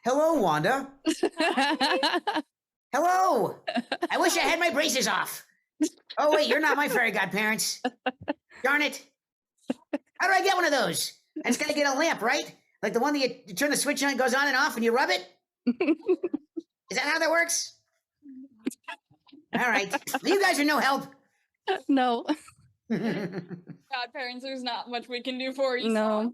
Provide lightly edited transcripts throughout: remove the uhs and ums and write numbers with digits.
Hello, Wanda. Hi. Hello. I wish I had my braces off. Oh, wait, you're not my fairy godparents. Darn it. How do I get one of those? I just gotta get a lamp, right? Like the one that you turn the switch on, it goes on and off, and you rub it? Is that how that works? All right. You guys are no help. No. Godparents, there's not much we can do for you. No.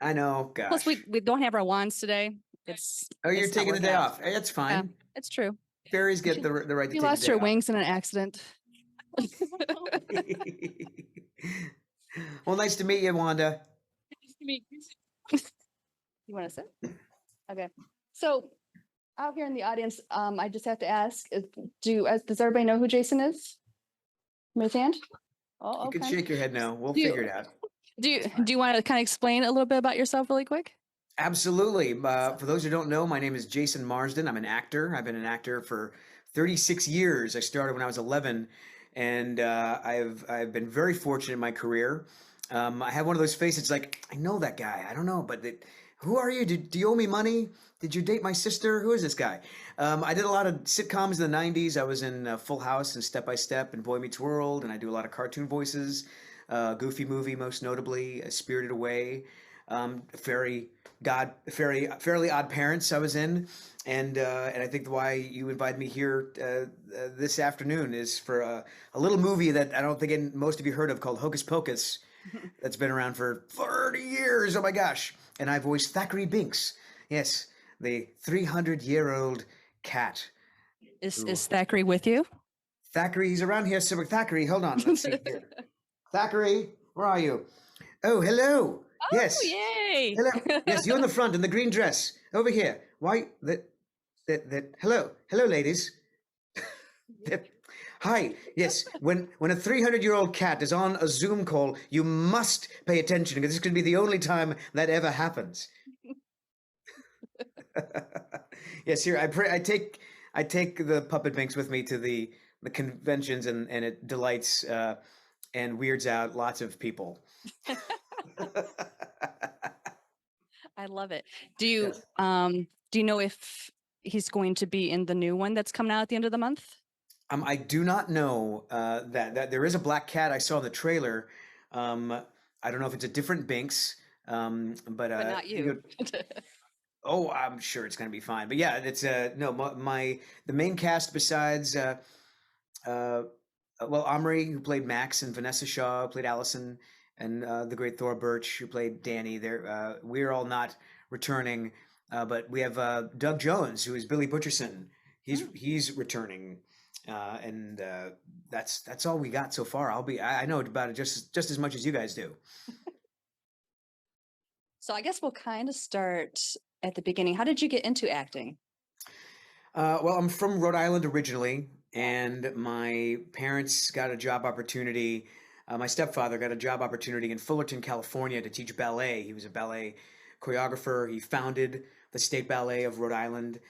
I know, gosh. Plus, we don't have our wands today. You're it's not taking the working day out. off. Hey, that's Yeah, fine. it's true. Fairies get the right to You take lost the day your off. wings in an accident. Well, nice to meet you, Wanda. Nice to meet you. You want to sit? Okay. So, out here in the audience, I just have to ask: does everybody know who Jason is? Raise hand. Oh, You okay. can shake your head no. We'll Do you- figure it out. Do you want to kind of explain a little bit about yourself really quick? Absolutely. For those who don't know, my name is Jason Marsden. I'm an actor. I've been an actor for 36 years. I started when I was 11, and I've been very fortunate in my career. I have one of those faces like, I know that guy. I don't know, but who are you? Do you owe me money? Did you date my sister? Who is this guy? I did a lot of sitcoms in the 90s. I was in Full House and Step by Step and Boy Meets World, and I do a lot of cartoon voices. Goofy Movie, most notably, Spirited Away, Fairly OddParents I was in, and I think why you invited me here this afternoon is for a little movie that I don't think most of you heard of called Hocus Pocus. That's been around for 30 years. Oh my gosh! And I voiced Thackeray Binks. Yes, the 300-year-old cat. Is Thackeray with you? Thackeray, he's around here. So Thackeray, hold on. Let's see here. Thackeray, where are you? Oh, hello. Oh, Yes. yay! Hello. Yes, you in the front in the green dress. Over here. Why? Hello. Hello, ladies. Hi. Yes. When a 300-year-old cat is on a Zoom call, you must pay attention because this could be the only time that ever happens. Yes. Here, I take the puppet Binks with me to the conventions, and it delights and weirds out lots of people. I love it. Do you Yes. do you know if he's going to be in the new one that's coming out at the end of the month? I do not know that there is a black cat I saw in the trailer. I don't know if it's a different Binks, but not you. Oh, I'm sure it's going to be fine. But yeah, it's no the main cast besides Omri, who played Max, and Vanessa Shaw, who played Allison, and the great Thora Birch, who played Danny. There, we're all not returning, but we have Doug Jones, who is Billy Butcherson. He's returning, and that's all we got so far. I know about it just as much as you guys do. So I guess we'll kind of start at the beginning. How did you get into acting? Well, I'm from Rhode Island originally, and my parents got a job opportunity. My stepfather got a job opportunity in Fullerton, California to teach ballet. He was a ballet choreographer. He founded the State Ballet of Rhode Island,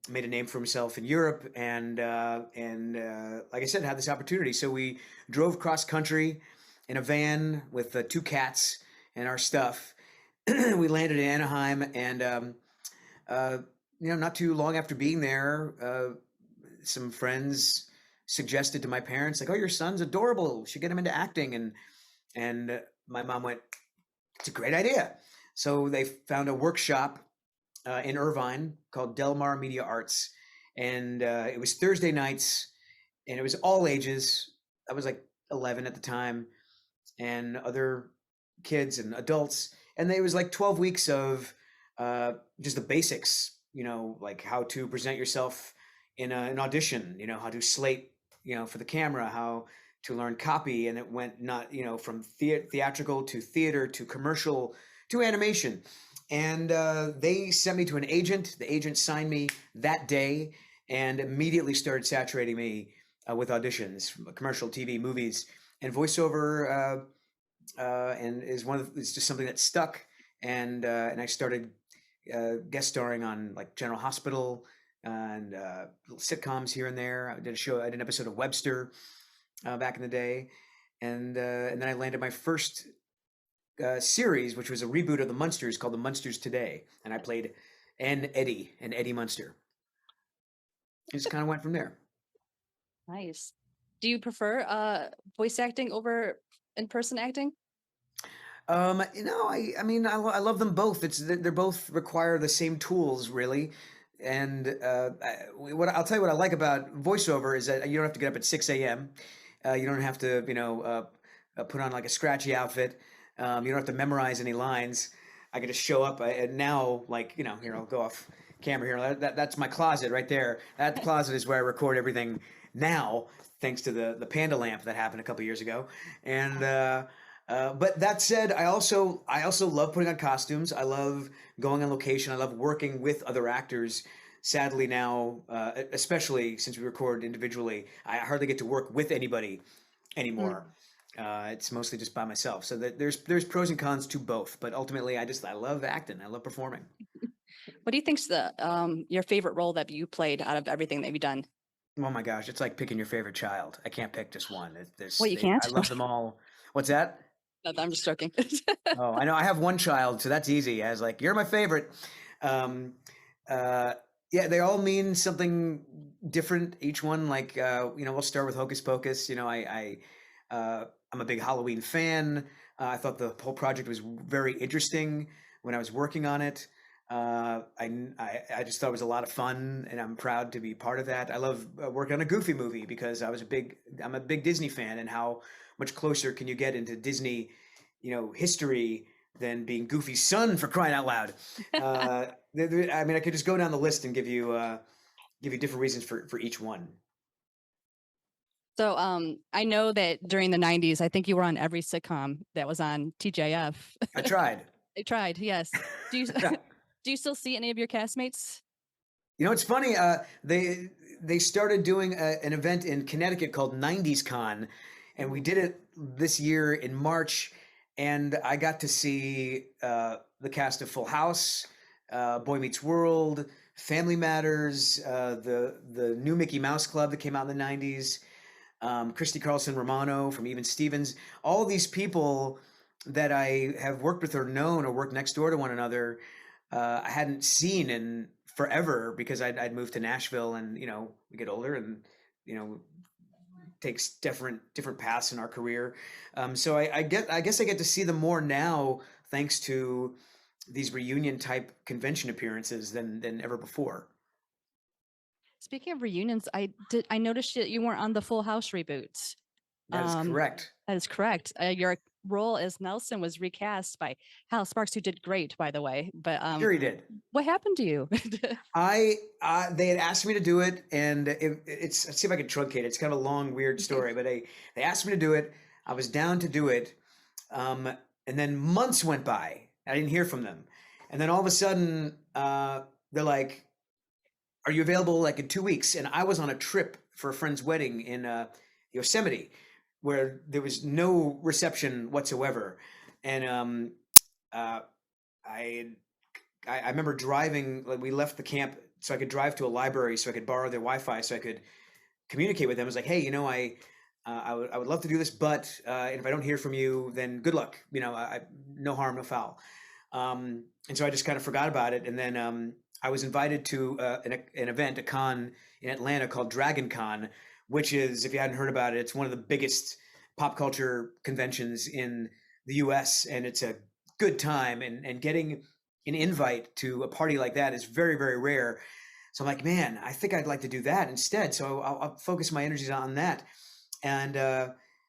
made a name for himself in Europe, and like I said, had this opportunity. So we drove cross country in a van with 2 cats and our stuff. We landed in Anaheim, and not too long after being there, some friends suggested to my parents, like, "Oh, your son's adorable. You should get him into acting." And my mom went, "It's a great idea." So they found a workshop in Irvine called Del Mar Media Arts, and it was Thursday nights, and it was all ages. I was like 11 at the time, and other kids and adults, and it was like 12 weeks of just the basics, like how to present yourself in an audition, how to slate, for the camera, how to learn copy, and it went not, from theatrical to theater to commercial to animation. And they sent me to an agent. The agent signed me that day and immediately started saturating me with auditions, commercial, TV, movies, and voiceover. And it's just something that stuck. And I started guest starring on like General Hospital and little sitcoms here and there. I did an episode of Webster back in the day, and then I landed my first series, which was a reboot of the Munsters called The Munsters Today, and I played and Eddie Munster. Just kind of went from there. Nice. Do you prefer voice acting over in-person acting? I mean, I love them both. They're both require the same tools, really. And what I'll tell you what I like about voiceover is that you don't have to get up at 6 a.m. You don't have to, put on like a scratchy outfit. You don't have to memorize any lines. I can just show up and now, like, here, I'll go off camera here. That's my closet right there. That closet is where I record everything now, thanks to the Panda lamp that happened a couple years ago. And but that said, I also love putting on costumes. I love going on location. I love working with other actors. Sadly now, especially since we record individually, I hardly get to work with anybody anymore. It's mostly just by myself. So there's pros and cons to both. But ultimately, I love acting. I love performing. What do you think's your favorite role that you played out of everything that you've done? Oh my gosh, it's like picking your favorite child. I can't pick just one. Well, you can't? I love them all. What's that? No, I'm just joking. Oh, I know. I have one child, so that's easy. I was like, "You're my favorite." Um, yeah, they all mean something different. Each one, like, we'll start with Hocus Pocus. I'm a big Halloween fan. I thought the whole project was very interesting when I was working on it. I just thought it was a lot of fun, and I'm proud to be part of that. I love working on a Goofy movie because I'm a big Disney fan, and how much closer can you get into Disney, history than being Goofy's son, for crying out loud. I mean, I could just go down the list and give you different reasons for each one. So I know that during the 90s, I think you were on every sitcom that was on TJF. I tried. I tried, yes. Do you do you still see any of your castmates? It's funny. They started doing an event in Connecticut called 90s Con, and we did it this year in March. And I got to see the cast of Full House, Boy Meets World, Family Matters, the new Mickey Mouse Club that came out in the 90s, Christy Carlson Romano from Even Stevens. All these people that I have worked with or known or worked next door to one another, I hadn't seen in forever because I'd moved to Nashville, and we get older and takes different paths in our career. So I guess I get to see them more now thanks to these reunion type convention appearances than ever before. Speaking of reunions, I noticed that you weren't on the Full House reboot. That is correct. That is correct. Your role as Nelson was recast by Hal Sparks, who did great, by the way. But Sure he did. What happened to you? They had asked me to do it, and it's let's see if I can truncate it. It's kind of a long, weird story, but they asked me to do it. I was down to do it, and then months went by. I didn't hear from them, and then all of a sudden, they're like, "Are you available like in 2 weeks?" And I was on a trip for a friend's wedding in Yosemite, where there was no reception whatsoever, and I remember driving. Like, we left the camp so I could drive to a library so I could borrow their Wi-Fi so I could communicate with them. I was like, "Hey, I would love to do this, but if I don't hear from you, then good luck. No harm, no foul." And so I just kind of forgot about it, and then I was invited to an event, a con in Atlanta called Dragon Con, which is, if you hadn't heard about it, it's one of the biggest pop culture conventions in the U.S., and it's a good time. And getting an invite to a party like that is very, very rare. So I'm like, man, I think I'd like to do that instead. So I'll focus my energies on that. And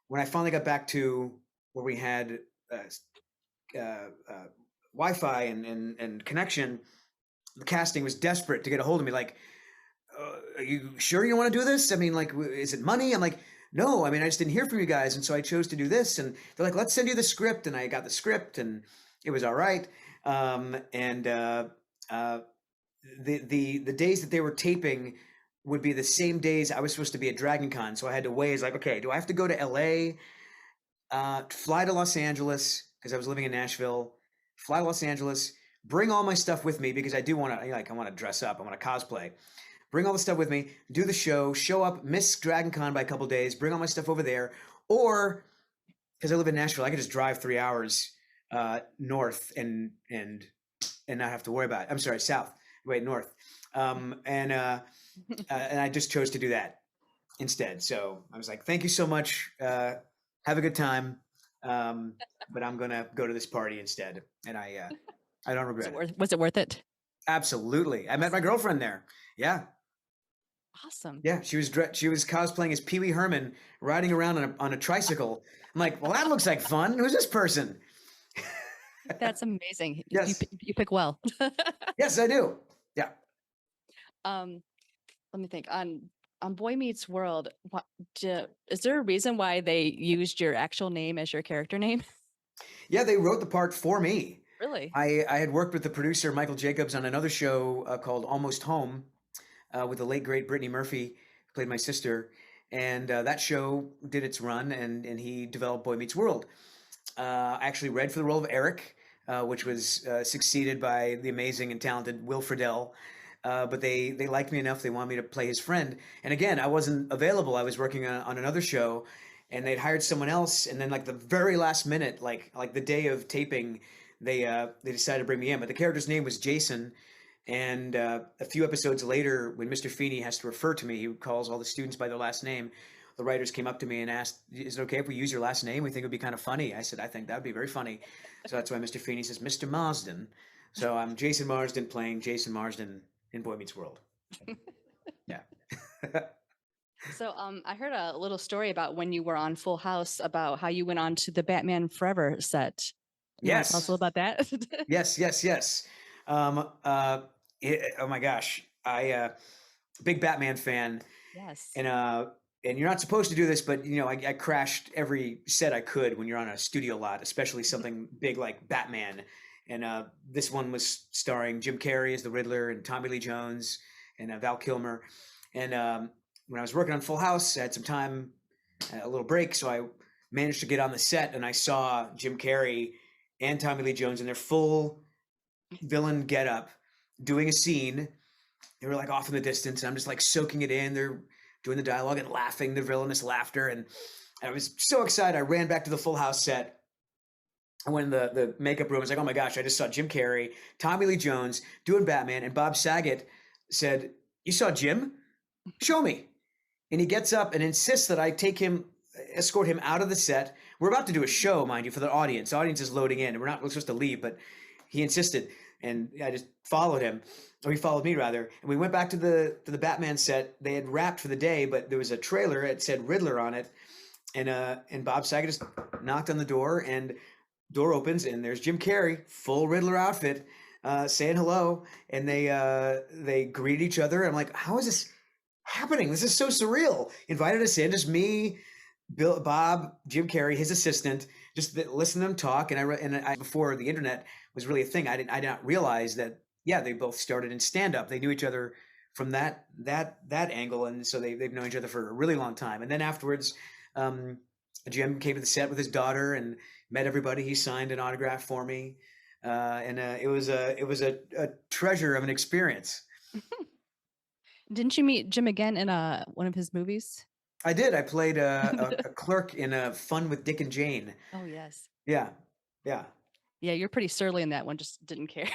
when I finally got back to where we had Wi-Fi and connection, the casting was desperate to get a hold of me. Like, are you sure you want to do this? I mean, like, is it money? I'm like, no, I mean, I just didn't hear from you guys. And so I chose to do this. And they're like, let's send you the script. And I got the script, and it was all right. The days that they were taping would be the same days I was supposed to be at Dragon Con. So I had to weigh, it's like, okay, do I have to go to LA, fly to Los Angeles, because I was living in Nashville, fly to Los Angeles, bring all my stuff with me because I do want to, I want to dress up, I want to cosplay. Bring all the stuff with me, do the show up, miss Dragon Con by a couple days, bring all my stuff over there. Or, because I live in Nashville, I could just drive 3 hours north and not have to worry about it. I'm sorry, south. Wait, north. And I just chose to do that instead. So I was like, thank you so much. Have a good time. But I'm gonna go to this party instead, and I don't regret it. Was it worth it? Absolutely. I met my girlfriend there. Yeah. Awesome. Yeah, she was cosplaying as Pee Wee Herman, riding around on a tricycle. I'm like, well, that looks like fun. Who's this person? That's amazing. Yes. You pick well. Yes, I do. Yeah. Let me think. On Boy Meets World, is there a reason why they used your actual name as your character name? Yeah, they wrote the part for me. Really? I had worked with the producer Michael Jacobs on another show called Almost Home with the late great Brittany Murphy, who played my sister, and that show did its run, and he developed Boy Meets World. I actually read for the role of Eric, which was succeeded by the amazing and talented Will Friedle. But they liked me enough; they wanted me to play his friend. And again, I wasn't available. I was working on another show, and they'd hired someone else. And then, like the very last minute, like the day of taping, they decided to bring me in. But the character's name was Jason. And a few episodes later, when Mr. Feeney has to refer to me, he calls all the students by their last name. The writers came up to me and asked, "Is it okay if we use your last name? We think it would be kind of funny." I said, "I think that would be very funny." So that's why Mr. Feeney says Mr. Marsden. So I'm Jason Marsden playing Jason Marsden in Boy Meets World. Yeah. So I heard a little story about when you were on Full House about how you went on to the Batman Forever set. You wanna tell us a Yes. little about that? Yes. Oh my gosh, I big Batman fan, Yes. and you're not supposed to do this, but I crashed every set I could when you're on a studio lot, especially something big like Batman. And this one was starring Jim Carrey as the Riddler and Tommy Lee Jones and Val Kilmer. And when I was working on Full House, I had some time, a little break, so I managed to get on the set, and I saw Jim Carrey and Tommy Lee Jones in their full villain getup doing a scene. They were like off in the distance, and I'm just like soaking it in. They're doing the dialogue and laughing, the villainous laughter, and I was so excited. I ran back to the Full House set. I went in the makeup room. I was like, oh my gosh, I just saw Jim Carrey, Tommy Lee Jones doing Batman, and Bob Saget said, "You saw Jim? Show me." And he gets up and insists that I escort him out of the set. We're about to do a show, mind you, for the audience. The audience is loading in, and we're supposed to leave, but he insisted, and I just followed him. Or he followed me, rather. And we went back to the Batman set. They had wrapped for the day, but there was a trailer. It said Riddler on it. And Bob Saget just knocked on the door, and door opens, and there's Jim Carrey, full Riddler outfit, saying hello. And they greeted each other. I'm like, how is this happening? This is so surreal. Invited us in, just me, Bob, Jim Carrey, his assistant, just listen to them talk. And I before the internet was really a thing, I did not realize that. Yeah, they both started in stand-up. They knew each other from that angle, and so they've known each other for a really long time. And then afterwards, Jim came to the set with his daughter and met everybody. He signed an autograph for me, and it was a treasure of an experience. Didn't you meet Jim again in one of his movies? I did. I played a clerk in Fun with Dick and Jane. Oh yes. Yeah. Yeah, you're pretty surly in that one. Just didn't care.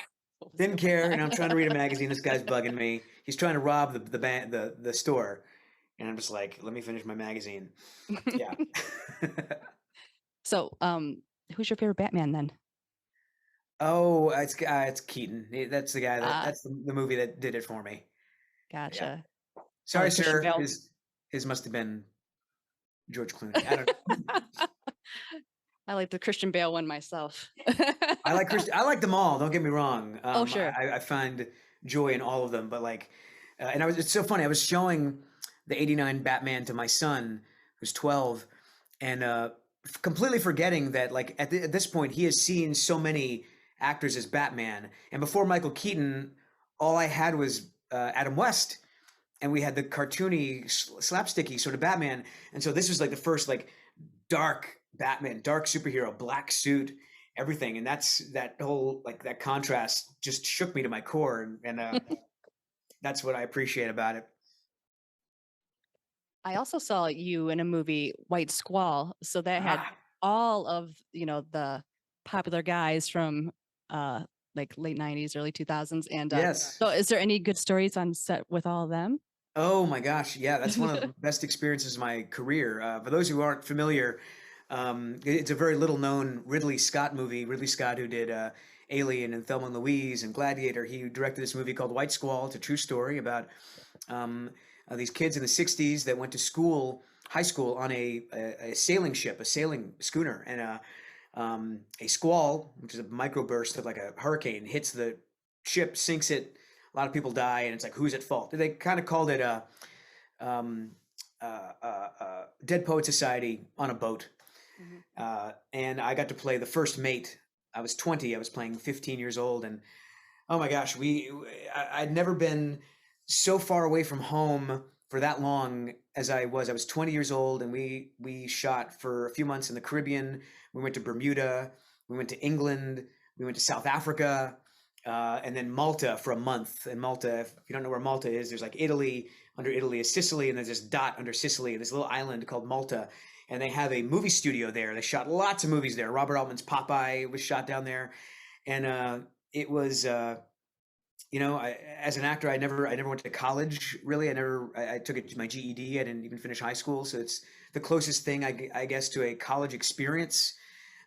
Didn't care, and I'm trying to read a magazine. This guy's bugging me. He's trying to rob the store, and I'm just like, let me finish my magazine. Yeah. So, who's your favorite Batman then? Oh, it's Keaton. That's the guy that's the movie that did it for me. Gotcha. Yeah. Sorry, Christian sir. Bale. His must have been George Clooney. I don't know. I like the Christian Bale one myself. I like them all. Don't get me wrong. Oh, sure. I find joy in all of them. But like, and it's so funny. I was showing the '89 Batman to my son, who's 12, and completely forgetting that like at this point he has seen so many actors as Batman. And before Michael Keaton, all I had was Adam West, and we had the cartoony, slapsticky sort of Batman. And so this was like the first like dark Batman, dark superhero, black suit, everything. And that whole like that contrast just shook me to my core, and that's what I appreciate about it. I also saw you in a movie, White Squall. So that had all of the popular guys from like late 90s, early 2000s. And Yes. so is there any good stories on set with all of them? Oh my gosh, yeah, that's one of the best experiences of my career. For those who aren't familiar, it's a very little known Ridley Scott movie. Ridley Scott, who did Alien and Thelma and Louise and Gladiator, he directed this movie called White Squall. It's a true story about these kids in the 60s that went to school, high school, on a sailing ship, a sailing schooner, and a squall, which is a microburst of like a hurricane, hits the ship, sinks it. A lot of people die, and it's like, who's at fault? They kind of called it um, Dead Poet Society on a boat. And I got to play the first mate. I was 20. I was playing 15 years old, and oh my gosh, I'd never been so far away from home for that long as I was. I was 20 years old, and we shot for a few months in the Caribbean. We went to Bermuda. We went to England. We went to South Africa. And then Malta for a month. And Malta, if you don't know where Malta is, there's like Italy. Under Italy is Sicily, and there's this dot under Sicily, this little island called Malta. And they have a movie studio there. They shot lots of movies there. Robert Altman's Popeye was shot down there. And it was, as an actor, I never went to college, really. I took my GED. I didn't even finish high school. So it's the closest thing, I guess, to a college experience,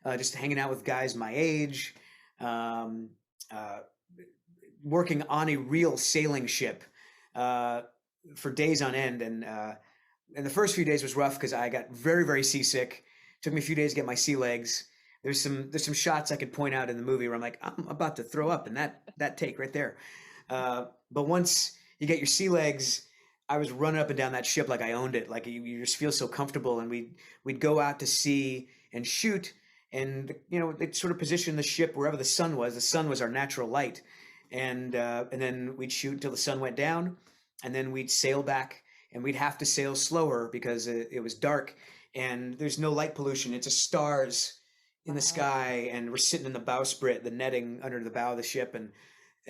just hanging out with guys my age. Working on a real sailing ship for days on end, and the first few days was rough because I got very, very seasick. Took me a few days to get my sea legs. There's some shots I could point out in the movie where I'm like, I'm about to throw up in that take right there. But once you get your sea legs, I was running up and down that ship like I owned it. Like you just feel so comfortable, and we'd go out to sea and shoot. And they sort of positioned the ship wherever the sun was. The sun was our natural light, and then we'd shoot until the sun went down, and then we'd sail back, and we'd have to sail slower because it was dark, and there's no light pollution. It's just stars in the sky, and we're sitting in the bowsprit, the netting under the bow of the ship, and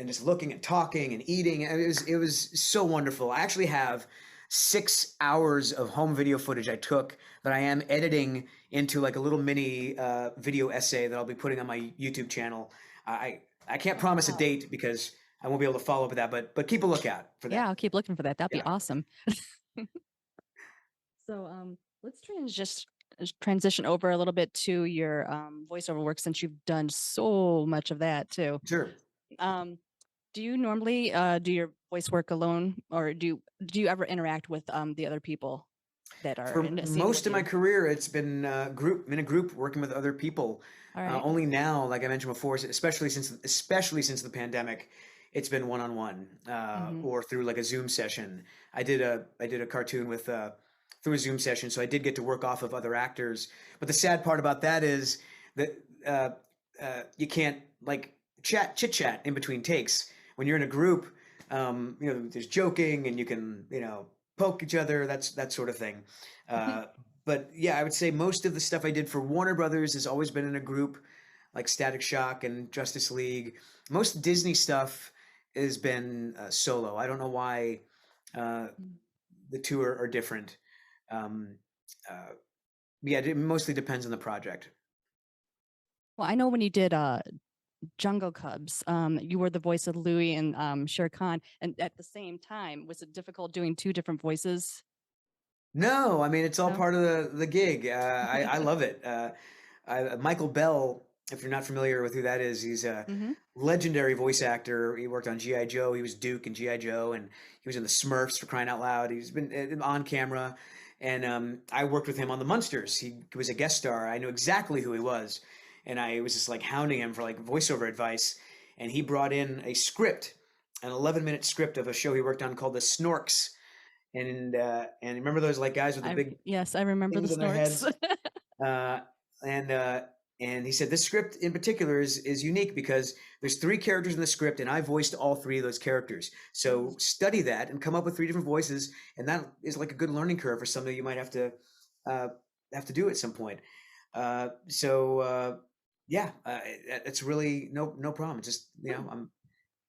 just looking and talking and eating. It was so wonderful. I actually have 6 hours of home video footage I took that I am editing into like a little mini video essay that I'll be putting on my YouTube channel. I can't promise a date because I won't be able to follow up with that, but keep a lookout for that. Yeah, I'll keep looking for that. That'd be Yeah. awesome. So let's transition over a little bit to your voiceover work, since you've done so much of that too. Sure. Do you normally do your voice work alone, or do you ever interact with the other people that are For in a scene most with of my you? career, it's been in a group working with other people. All right. Only now, like I mentioned before, especially since the pandemic, it's been one-on-one or through like a Zoom session. I did a cartoon with through a Zoom session, so I did get to work off of other actors. But the sad part about that is that you can't like chit chat in between takes. When you're in a group, there's joking and you can poke each other, that sort of thing. But yeah, I would say most of the stuff I did for Warner Brothers has always been in a group, like Static Shock and Justice League. Most Disney stuff has been solo. I don't know why the two are different. Yeah, it mostly depends on the project. Well, I know when you did Jungle Cubs, you were the voice of Louie and Shere Khan, and at the same time, was it difficult doing two different voices? No, I mean it's all No? part of the gig. I love it. Michael Bell, if you're not familiar with who that is, he's a legendary voice actor. He worked on G.I. Joe. He was Duke in G.I. Joe, and he was in the Smurfs, for crying out loud. He's been on camera, and I worked with him on the Munsters. He was a guest star. I knew exactly who he was, and I was just like hounding him for like voiceover advice. And he brought in a script, an 11-minute script of a show he worked on called The Snorks. And remember those like guys with the big Yes, I remember the things on their heads? Snorks. And he said this script in particular is unique because there's 3 characters in the script, and I voiced all 3 of those characters. So study that and come up with 3 different voices, and that is like a good learning curve for something you might have to do at some point. It's really no problem. It's just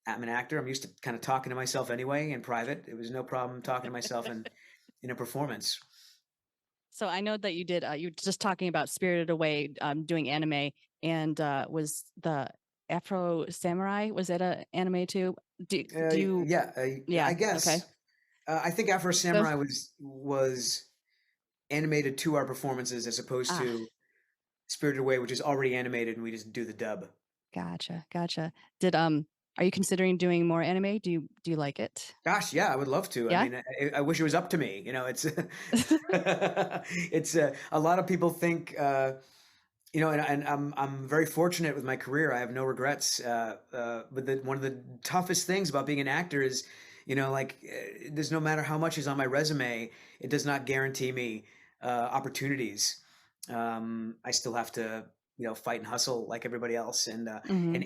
I'm an actor. I'm used to kind of talking to myself anyway in private. It was no problem talking to myself in a performance. So I know that you did. You were just talking about Spirited Away, doing anime, and was the Afro Samurai. Was that a anime too? Do you? Yeah, Yeah. I Okay. guess. I think Afro Those. Samurai was animated to our performances as opposed Ah, to Spirited Away, which is already animated, and we just do the dub. gotcha. Gotcha. Did Are you considering doing more anime? Do you like it? Gosh, yeah, I would love to. I Yeah. mean, I wish it was up to me. You know, it's it's a lot of people think, you know, and I'm very fortunate with my career. I have no regrets. But one of the toughest things about being an actor is, you know, like there's no matter how much is on my resume, it does not guarantee me opportunities. I still have to, you know, fight and hustle like everybody else. And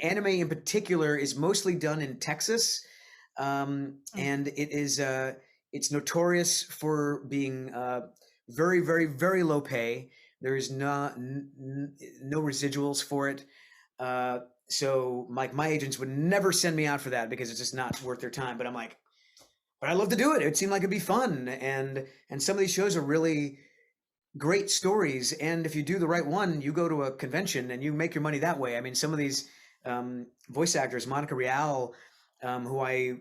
anime in particular is mostly done in Texas, and it is it's notorious for being very, very, very low pay. There is no residuals for it. So my agents would never send me out for that because it's just not worth their time. But I'm like, but I love to do it. It seemed like it'd be fun, and some of these shows are really great stories. And if you do the right one, you go to a convention and you make your money that way. I mean, some of these voice actors, Monica Rial, who I've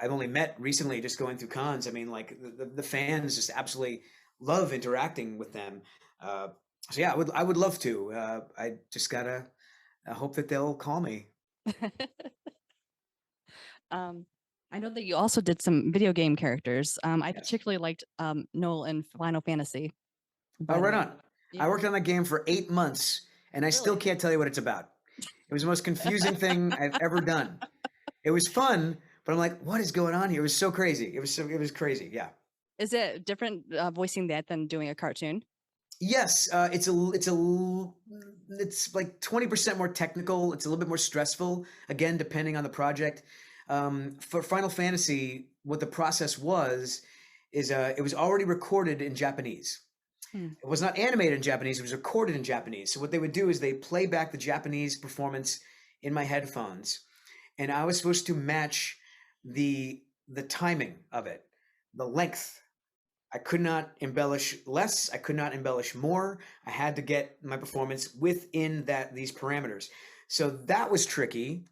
only met recently, just going through cons. I mean, like the fans just absolutely love interacting with them. So yeah, I would love to. I just gotta hope that they'll call me. I know that you also did some video game characters. I Yes. particularly liked Noel in Final Fantasy. Oh, But right on. I yeah, worked on that game for 8 months, and I still really. can't tell you what it's about. It was the most confusing thing I've ever done. It was fun, but I'm like, what is going on here? It was so crazy. It was crazy. Yeah. Is it different voicing that than doing a cartoon? Yes, it's like 20% more technical. It's a little bit more stressful, again, depending on the project. For Final Fantasy, what the process was is it was already recorded in Japanese. Hmm. It was not animated in Japanese, it was recorded in Japanese. So what they would do is they play back the Japanese performance in my headphones, and I was supposed to match the timing of it, the length. I could not embellish less. I could not embellish more. I had to get my performance within these parameters. So that was tricky,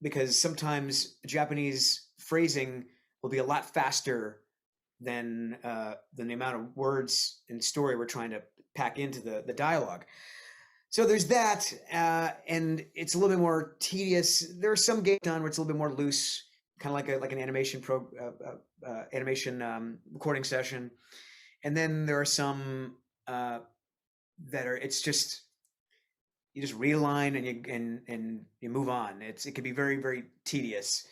because sometimes Japanese phrasing will be a lot faster than the amount of words and story we're trying to pack into the dialogue. So there's that, and it's a little bit more tedious. There are some games done where it's a little bit more loose, kind of like an animation recording session, and then there are some that are it's just you just read a line and you move on. It can be very, very tedious,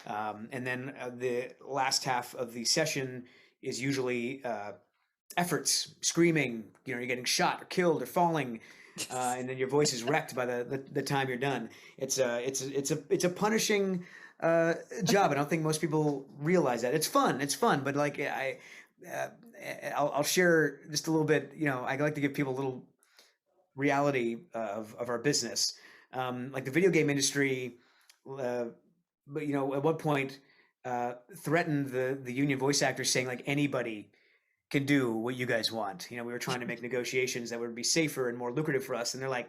and then the last half of the session is usually efforts, screaming. You know, you're getting shot or killed or falling. And then your voice is wrecked by the time you're done. It's a punishing job. I don't think most people realize that. It's fun, but like I'll share just a little bit. You know, I like to give people a little reality of our business. Like the video game industry, but you know, at one point threatened the union voice actors, saying like anybody can do what you guys want. You know, we were trying to make negotiations that would be safer and more lucrative for us, and they're like,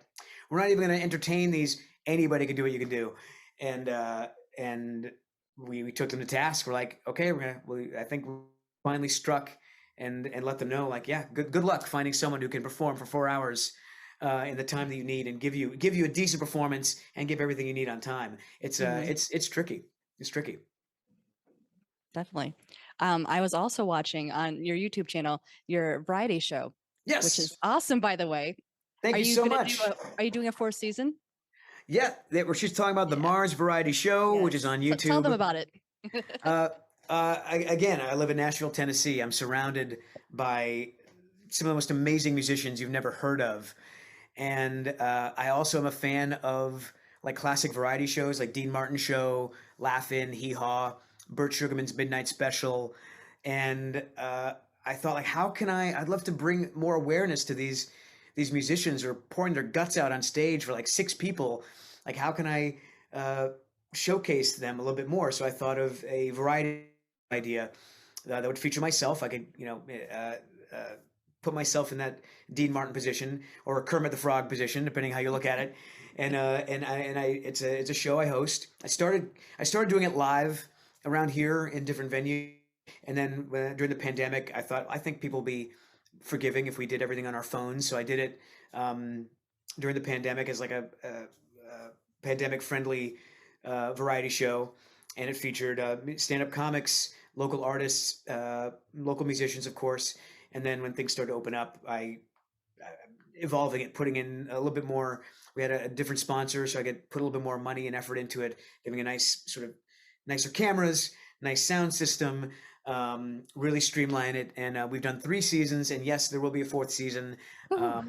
we're not even going to entertain these. Anybody can do what you can do, and we took them to task. We're like, okay, I think we finally struck and let them know, like, yeah, good luck finding someone who can perform for 4 hours in the time that you need and give you a decent performance and give everything you need on time. It's it's tricky. It's tricky. Definitely. I was also watching on your YouTube channel your variety show, which Yes. is awesome, by the way. Thank Are you you so gonna much. Are you doing a 4th season? Yeah, she's talking about the Yeah. Mars Variety Show, which is Yes. on So tell them YouTube. about it. Again, I live in Nashville, Tennessee. I'm surrounded by some of the most amazing musicians you've never heard of. And I also am a fan of like classic variety shows like Dean Martin Show, Laugh-In, Hee Haw, Burt Sugarman's Midnight Special. And I thought, like, how can I'd love to bring more awareness to these musicians who are pouring their guts out on stage for like 6 people. Like, how can I showcase them a little bit more? So I thought of a variety idea that would feature myself. I could, you know, put myself in that Dean Martin position or Kermit the Frog position, depending how you look at it. It's a show I host. I started doing it live around here in different venues, and then during the pandemic, I think people will be forgiving if we did everything on our phones. So I did it during the pandemic as like a pandemic friendly variety show, and it featured stand-up comics, local artists, local musicians, of course. And then when things started to open up, I evolving it, putting in a little bit more. We had a different sponsor, so I could put a little bit more money and effort into it, giving a nice sort of nicer cameras, nice sound system, really streamline it. And we've done 3 seasons, and yes, there will be a 4th season. I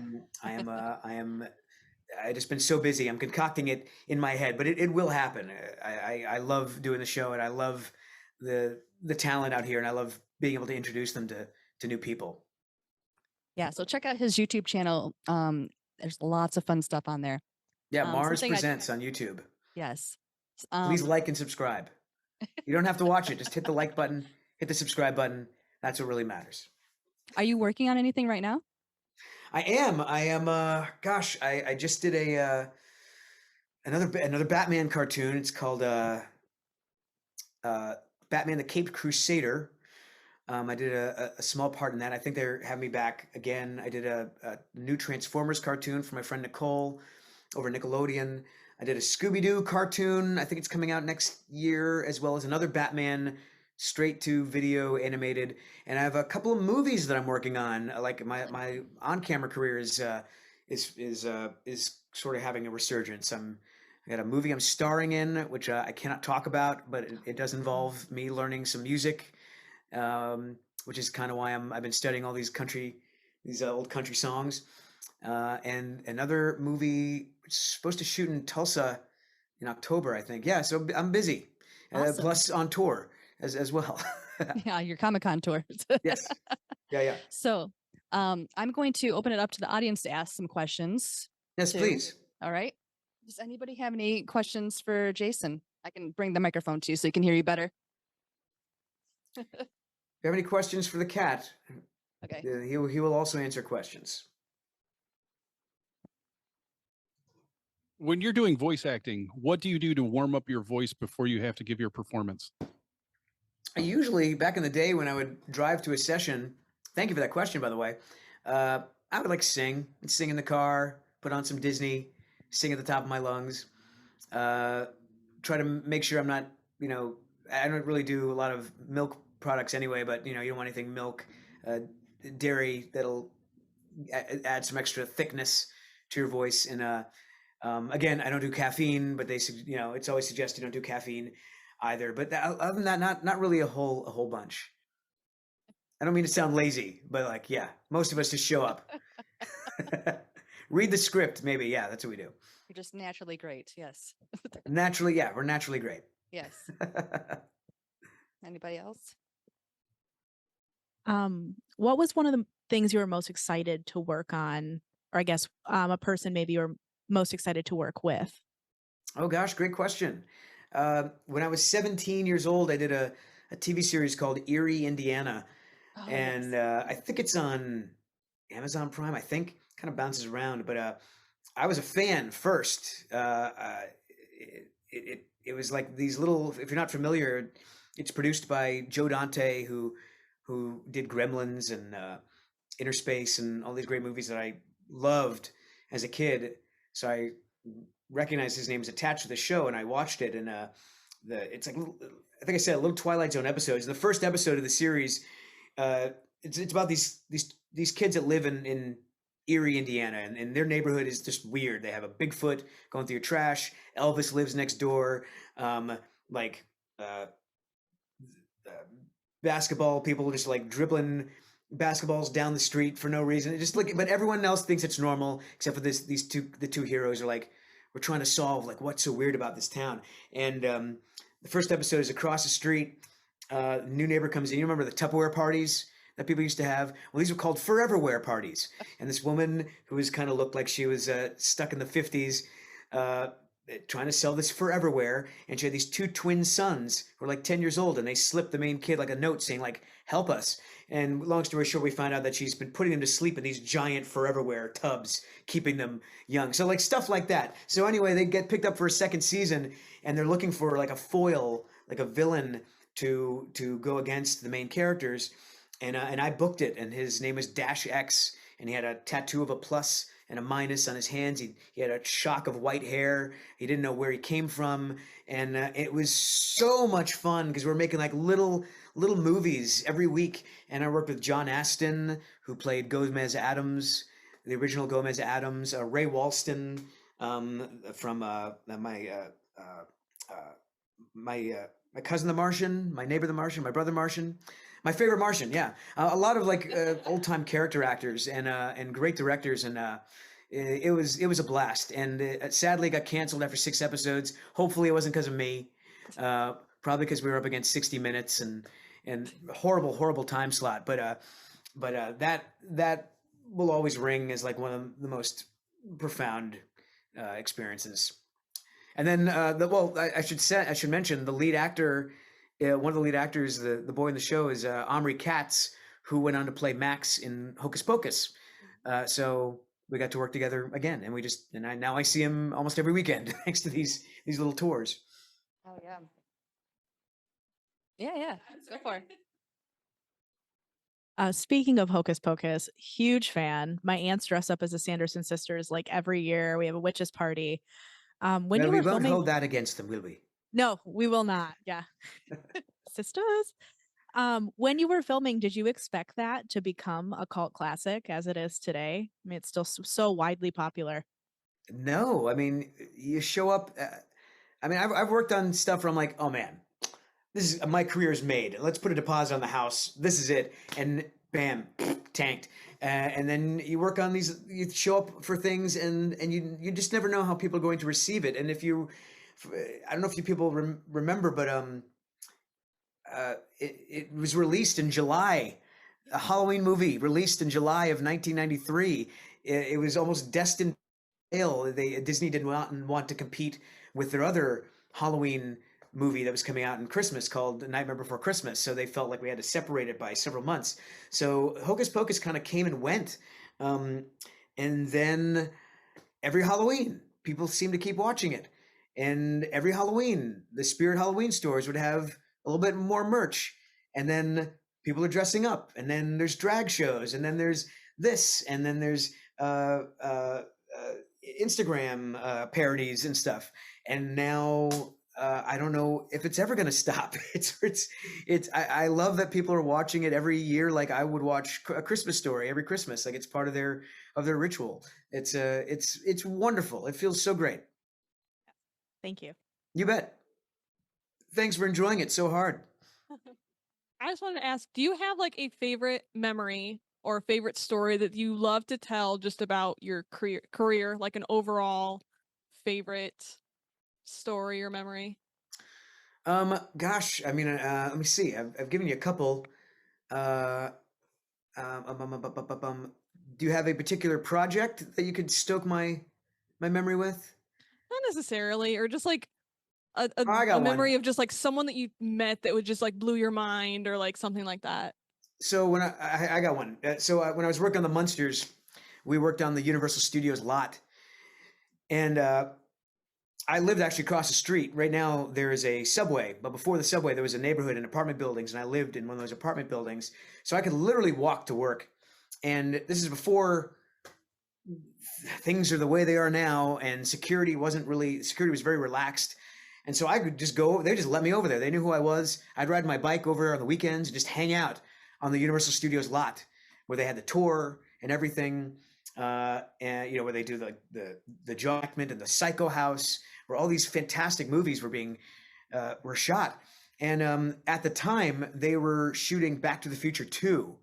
just been so busy. I'm concocting it in my head, but it will happen. I love doing the show, and I love the talent out here, and I love being able to introduce them to new people. Yeah, so check out his YouTube channel. There's lots of fun stuff on there. Yeah, Mars something I- Presents on YouTube. Yes. Please like and subscribe. You don't have to watch it. Just hit the like button, hit the subscribe button. That's what really matters. Are you working on anything right now? I am. Gosh, I just did another Batman cartoon. It's called Batman the Caped Crusader. I did a small part in that. I think they're having me back again. I did a new Transformers cartoon for my friend Nicole over Nickelodeon. I did a Scooby-Doo cartoon. I think it's coming out next year, as well as another Batman straight to video animated. And I have a couple of movies that I'm working on. Like my on-camera career is sort of having a resurgence. I got a movie I'm starring in, which I cannot talk about, but it does involve me learning some music, which is kind of why I've been studying all these old country songs. And another movie supposed to shoot in Tulsa in October, I think. Yeah, so I'm busy. Awesome. Plus on tour as well. Yeah, your Comic-Con tour. Yes. Yeah. So I'm going to open it up to the audience to ask some questions. Yes, too. please. All right. Does anybody have any questions for Jason? I can bring the microphone to you so he can hear you better. If you have any questions for the cat, Okay. he will also answer questions. When you're doing voice acting, what do you do to warm up your voice before you have to give your performance? I usually, back in the day when I would drive to a session, thank you for that question, by the way, I would like sing in the car, put on some Disney, sing at the top of my lungs, try to make sure I'm not, I don't really do a lot of milk products anyway, but, you don't want anything milk, dairy that'll add some extra thickness to your voice. And again, I don't do caffeine, but it's always suggested you don't do caffeine either. But other than that, not really a whole bunch. I don't mean to sound lazy, but most of us just show up. Read the script, maybe. Yeah, that's what we do. You're just naturally great. Yes. Naturally, yeah, we're naturally great. Yes. Anybody else? What was one of the things you were most excited to work on, or I guess a person maybe you were most excited to work with? Oh gosh, great question. When I was 17 years old, I did a TV series called Erie, Indiana, Oh, and yes. I think it's on Amazon Prime. I think kind of bounces around, but I was a fan first. It was like these little. If you're not familiar, it's produced by Joe Dante, who did Gremlins and Inner Space and all these great movies that I loved as a kid. So I recognized his name was attached to the show, and I watched it. And it's like I think I said, little Twilight Zone episodes. The first episode of the series, it's about these kids that live in Erie, Indiana, and their neighborhood is just weird. They have a Bigfoot going through your trash. Elvis lives next door. Basketball people just like dribbling basketballs down the street for no reason. It just but everyone else thinks it's normal except for the two heroes are like, we're trying to solve what's so weird about this town. And the first episode is across the street. New neighbor comes in. You remember the Tupperware parties that people used to have? Well, these were called Foreverware parties. And this woman who kind of looked like she was stuck in the 50s trying to sell this foreverware, and she had these two twin sons who were like 10 years old, and they slipped the main kid like a note saying like, help us. And long story short, we found out that she's been putting them to sleep in these giant foreverware tubs, keeping them young. So like stuff like that. So anyway, they get picked up for a second season, and they're looking for like a foil, like a villain to go against the main characters. And I booked it, and his name was Dash X, and he had a tattoo of a plus and a minus on his hands. He had a shock of white hair. He didn't know where he came from, and it was so much fun because we're making like little movies every week. And I worked with John Aston, who played Gomez Adams, the original Gomez Adams, Ray Walston from my cousin the Martian, my neighbor the Martian, my brother Martian. My favorite Martian, yeah. A lot of like old-time character actors and great directors, and it was a blast. And sadly, it got canceled after 6 episodes. Hopefully, it wasn't because of me. Probably because we were up against 60 minutes and horrible time slot. But that will always ring as like one of the most profound experiences. And then I should mention the lead actor. One of the lead actors, the boy in the show, is Omri Katz, who went on to play Max in Hocus Pocus. So we got to work together again, and now I see him almost every weekend thanks to these little tours. Oh yeah. Yeah. Go for it. Speaking of Hocus Pocus, huge fan. My aunts dress up as the Sanderson sisters like every year. We have a witches party. When Well, you we were won't filming, hold that against them, will we? no, we will not. Yeah, sisters. When you were filming, did you expect that to become a cult classic as it is today? I mean, it's still so widely popular. No, I mean, you show up. I mean, I've worked on stuff where I'm like, oh man, this is my career's made. Let's put a deposit on the house. This is it, and bam, tanked. And then you work on these. You show up for things, and you just never know how people are going to receive it. And I don't know if you people remember, but it was released in July. A Halloween movie released in July of 1993. It was almost destined to fail. Disney didn't want to compete with their other Halloween movie that was coming out in Christmas called Nightmare Before Christmas. So they felt like we had to separate it by several months. So Hocus Pocus kind of came and went. And then every Halloween, people seem to keep watching it. And every Halloween, the Spirit Halloween stores would have a little bit more merch. And then people are dressing up. And then there's drag shows. And then there's this. And then there's Instagram parodies and stuff. And now I don't know if it's ever going to stop. I love that people are watching it every year. Like I would watch A Christmas Story every Christmas. Like it's part of their ritual. It's wonderful. It feels so great. Thank you. You bet. Thanks for enjoying it so hard. I just wanted to ask, do you have like a favorite memory or a favorite story that you love to tell just about your career, like an overall favorite story or memory? Gosh, I mean, let me see. I've given you a couple. Do you have a particular project that you could stoke my memory with? Not necessarily, or just like a I got memory one. of just like someone that you met that would just like blew your mind or like something like that. So when I got one. When I was working on the Munsters, we worked on the Universal Studios lot, and I lived actually across the street. Right now there is a subway, but before the subway there was a neighborhood and apartment buildings, and I lived in one of those apartment buildings, so I could literally walk to work. And this is before things are the way they are now, and security was very relaxed. And so I could just go, they just let me over there. They knew who I was. I'd ride my bike over there on the weekends and just hang out on the Universal Studios lot where they had the tour and everything. And where they do the Jackman and the Psycho House, where all these fantastic movies were shot. And at the time they were shooting Back to the Future 2,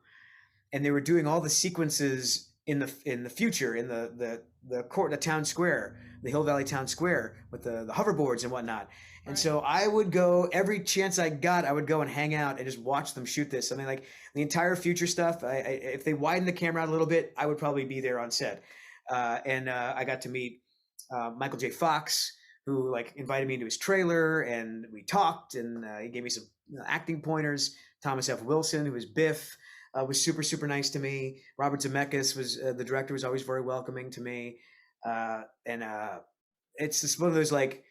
and they were doing all the sequences in the future in the town square, the Hill Valley Town Square, with the hoverboards and whatnot. And Right. so I would go every chance I got. I would go and hang out and just watch them shoot this. I mean, like the entire future stuff. If they widen the camera out a little bit, I would probably be there on set. And I got to meet Michael J. Fox, who like invited me into his trailer, and we talked, and he gave me some acting pointers. Thomas F. Wilson, who was Biff, was super nice to me. Robert Zemeckis was the director, was always very welcoming to me, and it's just one of those like,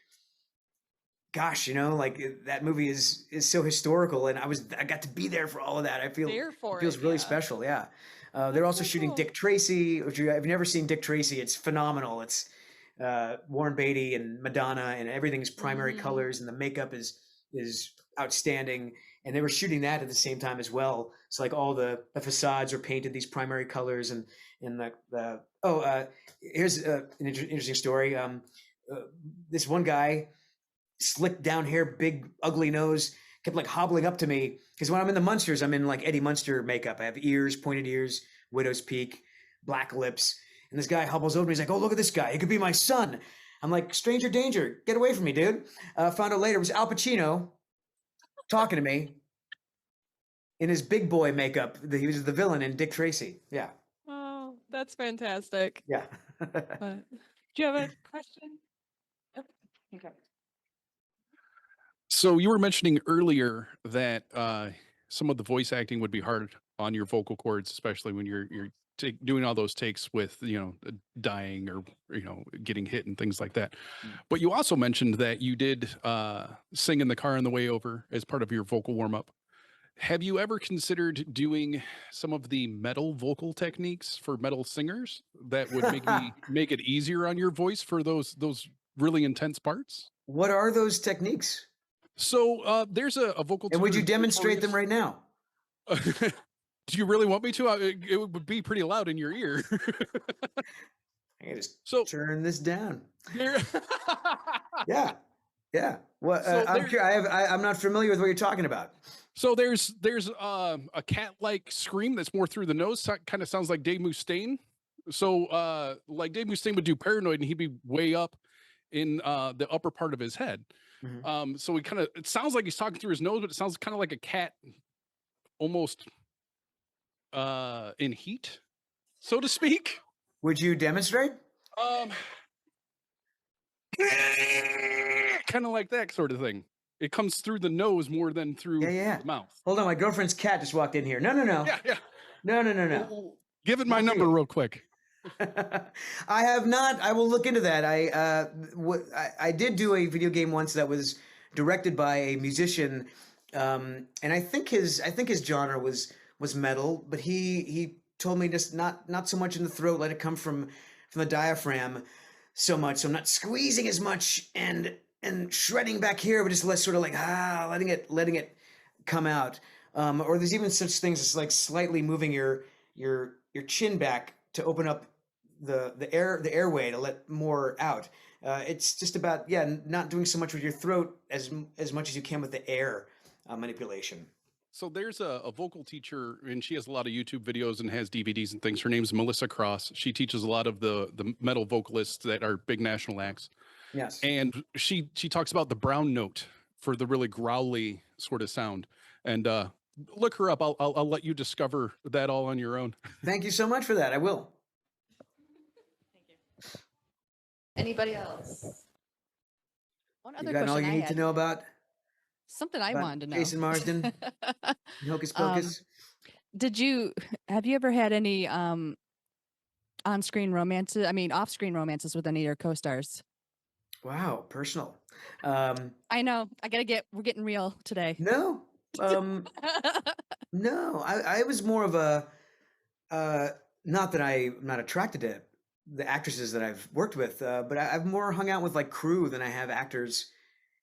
gosh, like that movie is so historical, and I got to be there for all of that. I feel There for it feels it, really yeah. special. Yeah. They're also so shooting cool. Dick Tracy. If you've never seen Dick Tracy, it's phenomenal. It's Warren Beatty and Madonna, and everything's primary Mhm. colors, and the makeup is outstanding. And they were shooting that at the same time as well. So like all the facades are painted these primary colors, and here's an interesting story. This one guy, slick down hair, big ugly nose, kept like hobbling up to me, because when I'm in the Munsters, I'm in like Eddie Munster makeup. I have ears, pointed ears, widow's peak, black lips, and this guy hobbles over to me. He's like, "Oh, look at this guy. He could be my son." I'm like, "Stranger danger, get away from me, dude." Found out later it was Al Pacino talking to me in his big boy makeup. He was the villain in Dick Tracy. Yeah, Oh, that's fantastic. yeah. But do you have a question? Okay. So you were mentioning earlier that some of the voice acting would be hard on your vocal cords, especially when you're doing all those takes with dying or getting hit and things like that. But you also mentioned that you did sing in the car on the way over as part of your vocal warm up. Have you ever considered doing some of the metal vocal techniques for metal singers that would make it easier on your voice for those really intense parts? What are those techniques? So there's a vocal. And would you tutor demonstrate them tutorials. right now? Do you really want me to? It would be pretty loud in your ear. I can just So- turn this down. There- Yeah. Well, So I'm there- I'm not familiar with what you're talking about. So there's a cat-like scream that's more through the nose. Kind of sounds like Dave Mustaine. So like Dave Mustaine would do Paranoid, and he'd be way up in the upper part of his head. Mhm. So it sounds like he's talking through his nose, but it sounds kind of like a cat, almost in heat, so to speak. Would you demonstrate? Kind of like that sort of thing. It comes through the nose more than through Yeah. the mouth. Hold on, my girlfriend's cat just walked in here. No. Yeah. No. Give it my Not for number you. real quick. I have not. I will look into that. I did do a video game once that was directed by a musician, and I think his genre was metal, but he told me just not so much in the throat, let it come from the diaphragm so much. So I'm not squeezing as much and shredding back here, but just less sort of like letting it come out. Or there's even such things as like slightly moving your chin back to open up the airway to let more out. It's just about not doing so much with your throat as much as you can with the air manipulation. So there's a vocal teacher, and she has a lot of YouTube videos and has DVDs and things. Her name's Melissa Cross. She teaches a lot of the metal vocalists that are big national acts. Yes. And she talks about the brown note for the really growly sort of sound. And look her up. I'll let you discover that all on your own. Thank you so much for that. I will. Anybody else? One You other got all question you I need had. to know about Something I about wanted to know. Jason Marsden and Hocus Pocus? Have you ever had any on-screen romances? I mean, off-screen romances with any of your co-stars? Wow, personal. I know. We're getting real today. No. No. I was more of a not that I'm not attracted to the actresses that I've worked with, but I've more hung out with like crew than I have actors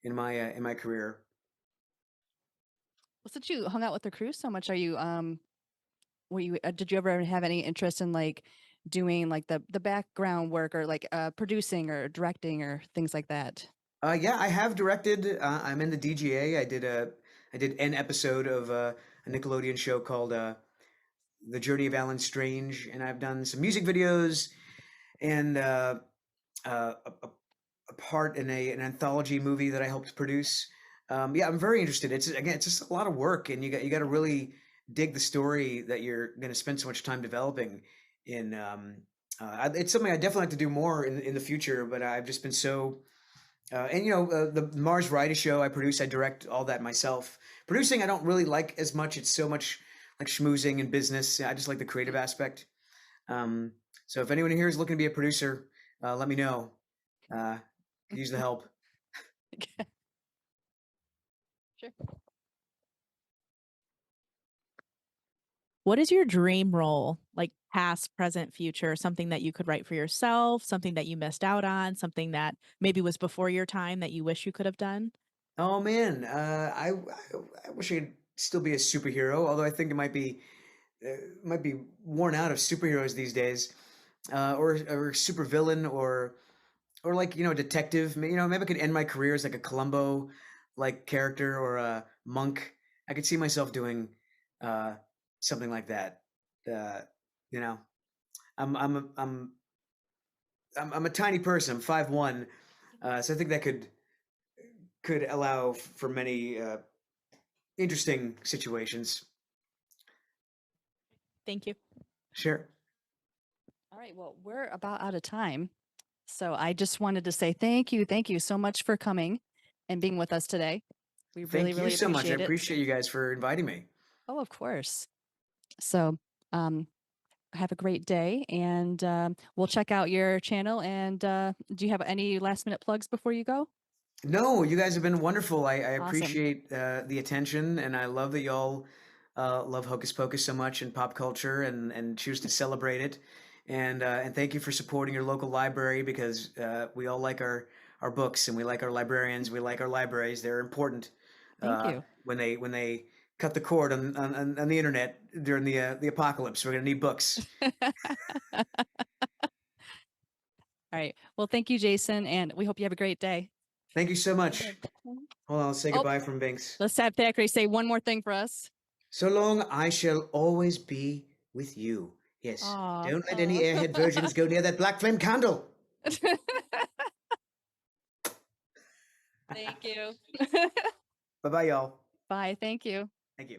in my career. Well, since you hung out with the crew so much, did you ever have any interest in like doing like the background work or like producing or directing or things like that? Yeah, I have directed. I'm in the DGA. I did an episode of a Nickelodeon show called The Journey of Alan Strange, and I've done some music videos and a part in an anthology movie that I helped produce. Yeah, I'm very interested. It's just a lot of work, and you got to really dig the story that you're going to spend so much time developing. It's something I definitely like to do more in the future, but I've just been so And the Mars Variety Show I produce, I direct all that myself. Producing I don't really like as much. It's so much like schmoozing and business. I just like the creative aspect. So if anyone here is looking to be a producer, let me know. Could use the help. Sure. What is your dream role? Like past, present, future, something that you could write for yourself, something that you missed out on, something that maybe was before your time that you wish you could have done? Oh man, I wish I could still be a superhero. Although I think it might be worn out of superheroes these days, or a super villain, or like a detective. Maybe I could end my career as like a Columbo like character or a monk. I could see myself doing uh, something like that. Uh, you know, I'm I'm a- I'm a tiny person. I'm 5'1", so I think that could allow for many interesting situations. Thank you. Sure. All right, well, we're about out of time. So I just wanted to say thank you so much for coming and being with us today. We Thank really, you really so much. I appreciate it. appreciate you guys for inviting me. Oh, of course. So have a great day, and we'll check out your channel. And do you have any last minute plugs before you go? No, you guys have been wonderful. I Awesome. appreciate the attention, and I love that y'all love Hocus Pocus so much and pop culture, and choose to celebrate it. And thank you for supporting your local library, because we all like our books, and we like our librarians. We like our libraries. They're important. Thank you. When they cut the cord on the internet during the apocalypse, we're gonna need books. All right. Well, thank you, Jason, and we hope you have a great day. Thank you so much. Hold on, I'll say Oh. goodbye from Binks. Let's have Thackeray say one more thing for us. So long, I shall always be with you. Yes. Aw. Don't let any airhead virgins go near that black flame candle. Thank you. Bye bye, y'all. Bye. Thank you. Thank you.